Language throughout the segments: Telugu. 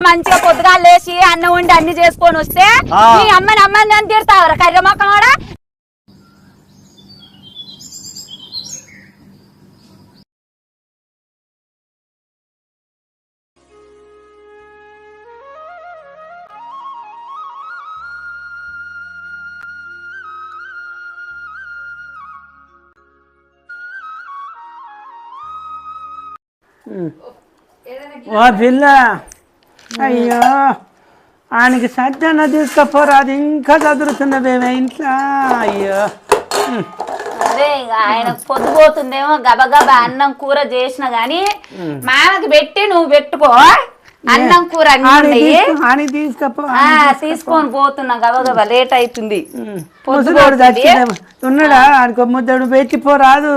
మంచిగా పొద్దుగా లేచి అన్నం వండి అన్ని చేసుకొని వస్తే నీ అమ్మని అని తిడతావరా కర్రమొక్కం కూడా. ఓ పిల్ల అయ్యో ఆయనకి సజ్జన తీసుకపోరా, అది ఇంకా చదువుతున్నదేమో ఇంట్లో. అయ్యో అదే ఇక ఆయన పొద్దుపోతుందేమో గబగబా అన్నం కూర చేసిన గాని మామకి పెట్టి నువ్వు పెట్టుకో అన్నం కూర తీసుకొని పోతున్నా గబగబా లేట్ అవుతుంది. ఉన్నాడా ఆయనకు ముద్దడు పెట్టిపోరాదు,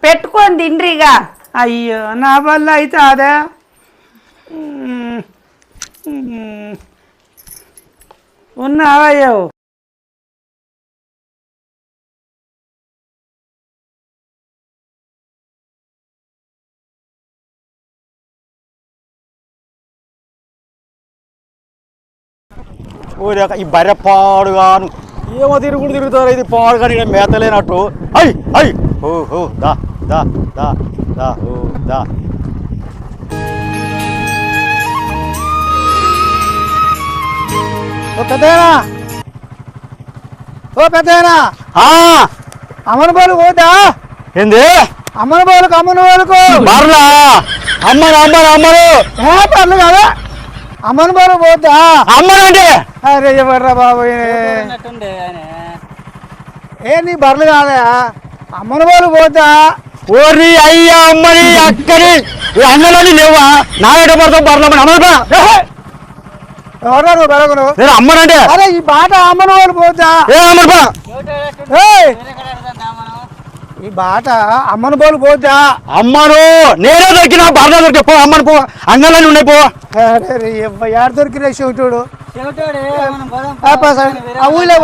పెట్టుకొని తిండ్రిగా. అయ్యో నా వల్ల అయితే అదే ఉన్నావయ్యో. ఈ బర్రె పాడుగాను ఏమో తిరుగుతారు, ఇది పాడు కానీ ఇక్కడ మేతలేనట్టు. అయ్ అయ్ ఓ దా దా దా దా ఓ దా. ఓ పెద్దనా, ఓ పెద్దనా, అమ్మని బాలు పోదా ఏంది? అమ్మని బాలుకు బర్లా అమ్మను బర్లు కదా, అమ్మని బాలు పోతా అమ్మనంటే. అరే ఎవర్రా బాబు, ఏ నీ బర్లు కాదా అమ్మని బాలు పోతా. ఓరి అయ్యా అమ్మని అక్కడి అన్నలోని లేవా నా ఎట పడతావు బర్లమ్మని అమ్మని ఎవరా నువ్వు బెరగను నేను అమ్మనంటే. అరే ఈ బాట అమ్మని వాళ్ళు పోతా, ఈ బాట అమ్మని పోలు పోతా. అమ్మను నేనే దొరికినా బర్ల దొరికి పో, అమ్మని పో అన్నలోని ఉన్నాయి పో. యాడ దొరికినా చెవిటోడు ఊళ్ళో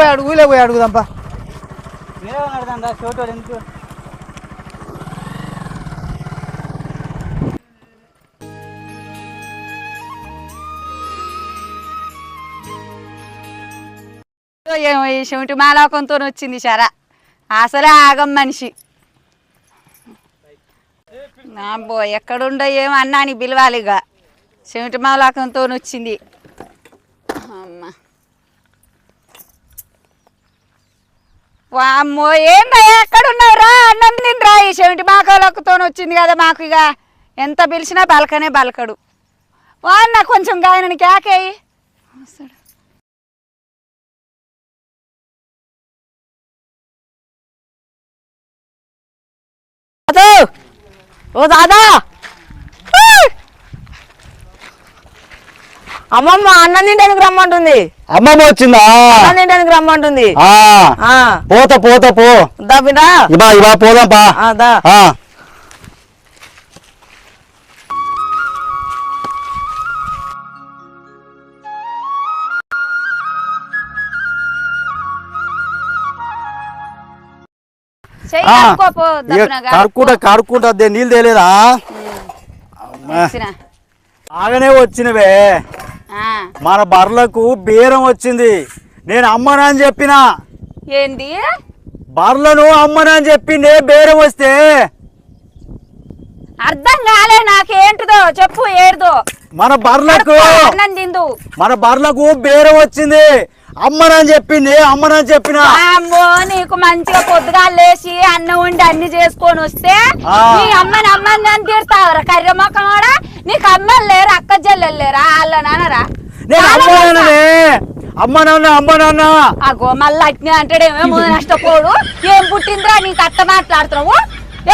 పోయి అడుగుదాంపా. ఈ చెవిటి మాలోకంతో వచ్చింది సరా, అసలే ఆగం మనిషి. బో ఎక్కడుండో ఏమో అన్నాని పిలవాలిగా, చెవిటి మాలోకంతో వచ్చింది. అమ్మ వామ్మో ఏందా ఎక్కడున్నావురా, అన్నం తిండ్రా. ఈ చెవిటి మాలోకంతో వచ్చింది కదా, మాకు ఇక ఎంత పిలిచినా బలకనే బలకడు. వాన్న కొంచెం గాయనని కేకేయి. ఓ దాదా, అమ్మమ్మ అన్నం తింటానికి రమ్మంటుంది. అమ్మమ్మ వచ్చిందా? అన్నం తింటానికి రమ్మంటుంది. పోతా పోతా పో దాబినా ఇవా పోదాంపా. కడుక్కుంటా నీళ్ళు తేలేదా? బాగానే వచ్చినవే, మన బర్లకు బేరం వచ్చింది. నేను అమ్మనని చెప్పినా. ఏంది బర్లను అమ్మనని చెప్పి నే బేరం వస్తే అర్థం కాలే నాకేంటిదో చెప్పు. ఏడుదో మన బర్లకు బేరం వచ్చింది. అమ్మనని చెప్పి నే అమ్మనని చెప్పిన. అమ్మో నీకు మంచిగా పొద్దుగా లేచి అన్నం వండి అన్ని చేసుకొని వస్తే నీ అమ్మని అని తిడతావరా కర్రమొక్కం కూడా. నీకు అమ్మలు లేరు, అక్క చెల్లెలు లేరా? వాళ్ళ నాన్నరా? అమ్మనన్నా అగో మళ్ళీ అట్నే అంటాడేమో నష్టపోడు. ఏం పుట్టిందిరా నీకు అట్ట మాట్లాడుతున్నావు?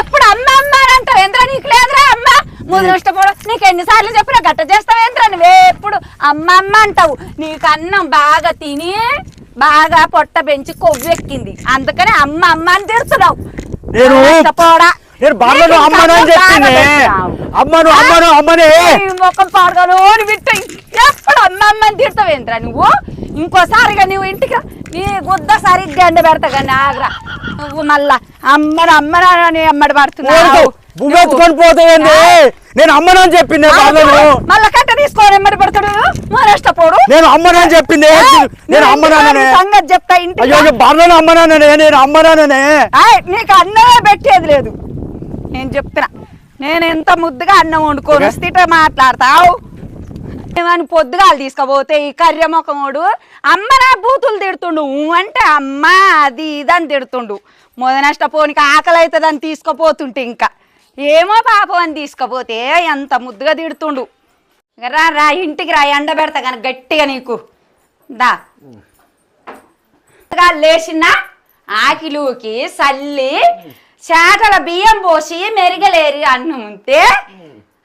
ఎప్పుడు అమ్మ అమ్మ అని అంటావు ఏంద్రా? నీకు లేదురా అమ్మ ముందు నష్టపోడు. నీకు ఎన్నిసార్లు చెప్పినా గట్ట చేస్తావు ఏంద్రా? నువ్వే ఎప్పుడు అమ్మ అమ్మ అంటావు. నీకు అన్నం బాగా తిని బాగా పొట్ట పెంచి కొవ్వెక్కింది, అందుకని అమ్మ అమ్మ అని తిడుతున్నావు. నష్టపోడా మొక్కం పాడగాను విట్టు. ఎప్పుడు అమ్మ అమ్మ అని తిడతావు ఏంద్రా నువ్వు? ఇంకోసారిగా నువ్వు ఇంటికి నీ గుద్ద సరిగ్గా ఎండ పెడతా కానీ ఆగ్రా. నువ్వు మళ్ళా అమ్మని అమ్మని అమ్మడి పడుతున్నావు. పోతావు నేను అమ్మనని చెప్పింది బర్రెను. మళ్ళా కట్ట తీసుకోని ఎమ్మడి పడతాడు నష్టపోడు. నేను అమ్మనని చెప్పింది. నేను అమ్మనాననే సంగతి చెప్తా ఇంటి. అయ్యో బర్రెను అమ్మనాననే. నేను అమ్మనాననే. నీకు అన్నమే పెట్టేది లేదు. నేను చెప్తున్నా, నేను ఎంత ముద్దుగా అన్నం వండుకొని వస్తే మాట్లాడతావు ఏమని పొద్దుగాలు తీసుకపోతే ఈ కర్రె ముఖముడు అమ్మ నా బూతులు తిడుతుండు. అంటే అమ్మ అది ఇదని తిడుతుండు. నష్టపోనికి ఆకలి అవుతుందని తీసుకుపోతుంటే ఇంకా ఏమో పాపం అని తీసుకుపోతే ఎంత ముద్దుగా తిడుతుండు. రా రా ఇంటికి రా, ఎండ పెడతా కానీ గట్టిగా నీకు దా. లేచిన ఆకిలుకి సల్లి చాటల బియ్యం పోసి మెరిగలేరి అన్నం ఉంటే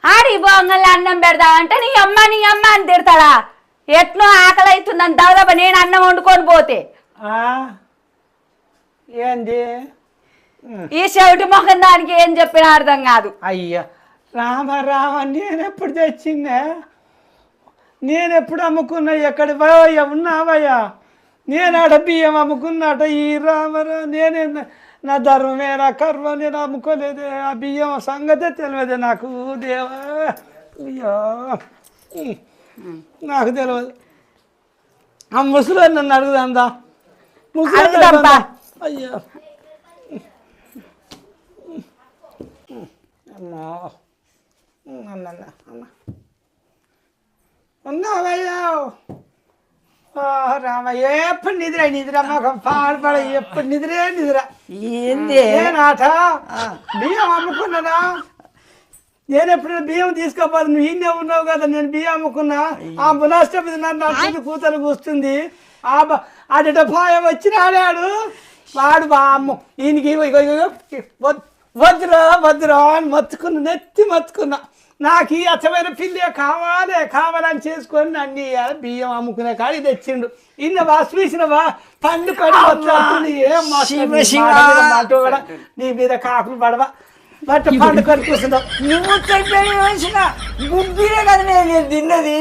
ఆడి బొంగల్ అన్నం పెడదామంటే నీ అమ్మ అని తిడతాడా? ఎట్నో ఆకలి అవుతుందని దాదాపు నేను అన్నం వండుకొని పోతే ఏంది ఈ చెవిటి మొహం దానికి ఏం చెప్పినా అర్థం కాదు. అయ్యా రామ నేనెప్పుడు తెచ్చిందే? నేనెప్పుడు అమ్ముకున్నా? ఎక్కడ పోయా ఉన్నావయ్యా? నేను ఆడ బియ్యం అమ్ముకున్నాట. ఈ రామరా నేనే నా ధర్మమే నా కర్మ. నేను అమ్ముకోలేదే ఆ బియ్యం సంగతే తెలియదే నాకు. దేవా అయ్యో నాకు తెలియదు. ఆ ముసలి నన్ను అడుగుదా? ముసలి అయ్యో అమ్మా ఉన్నావయ్యా? రామ ఎప్పుడు నిద్ర మాకు పాడుపడ ఎప్పుడు నిద్ర ఏంది నాట బియ్యం అమ్ముకున్నానా? నేను ఎప్పుడు బియ్యం తీసుకోపోదు. నువ్వు ఈయనే ఉన్నావు కదా. నేను బియ్యం అమ్ముకున్నా. ఆ బులాస్టప్ నన్ను కూతలు కూస్తుంది. ఆడట పాయ వచ్చి ఆడాడు వాడు బామ్మ ఈయనకి వద్దురా అని నెత్తి మొత్తుకున్నా. నాకు ఈ అచ్చమైన పిల్లే కావాలని చేసుకొని అన్ని బియ్యం అమ్ముకునే కాడికి తెచ్చిండు. ఇన్నవా చూసినవా పండు పడి ఏం కూడా నీ మీద కాకులు పడవా బట్ట పండు కొని కూర్చున్నావు. నువ్వు చెప్పిన గుడ్డిరే కదా నేను తిన్నది.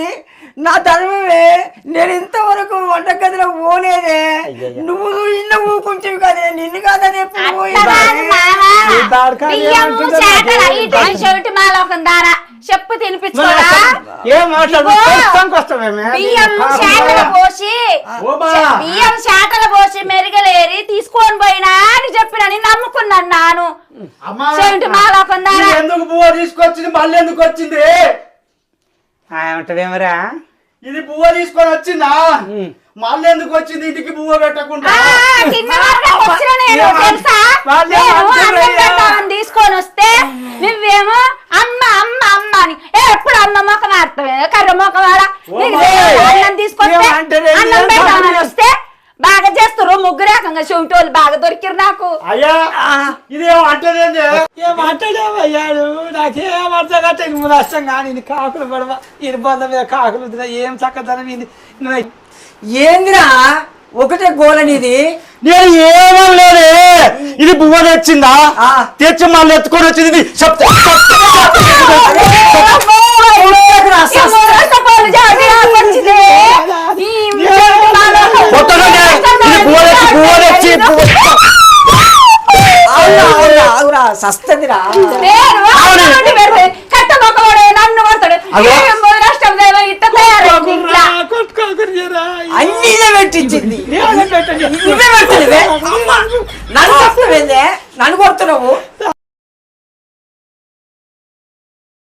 నా ధర్మమే. నేను ఇంతవరకు వంటగదిలో పోలేదే. నువ్వు ఇన్న ఊకుంటావు కదే. నిన్ను కాదని చెవిటి మాలోకం దారా చెప్పు తినిపించుకోరా. బియ్యం శాటలు పోసి మెరుగలేరి తీసుకొని పోయినా అని చెప్పిన నమ్ముకున్నాను నాను. చెవిటి మాలోకం దారా ఎందుకు బువ్వ తీసుకొచ్చింది? మళ్ళీ ఎందుకు వచ్చింది? ఏమంటదేమరా? ఇది బువ్వ తీసుకొని వచ్చిందా? మళ్ళీ ఎందుకు వచ్చింది ఇంటికి బువ్వ పెట్టకుండా? తీసుకొని వస్తే నువ్వేమో అమ్మ అమ్మ అమ్మ అని ఎప్పుడు అమ్మ మొక్క మారుతావే కర్ర మొక్క వాడా? అన్నం తీసుకొస్తే అన్నం పెడతామని వస్తే బాగా చేస్తారు. ముగ్గురేకంగా చెవిటోళ్ళు బాగా దొరికిరు నాకు. అయ్యా ఇదేమో అంటేదేంది? ఏమంటాడేమయ్యాడు? నాకేం అర్థం కట్టే నువ్వు నష్టం కానీ ఇది కాకులు పడవ ఇది బంద మీద కాకులు ఏం చక్కదనం ఇది. ఏందిరా ఒకటే గోలనిది? నేను ఏమనలేదే. ఇది బువ్వ తెచ్చిందా? తెచ్చి మళ్ళీ ఎత్తుకొని వచ్చింది.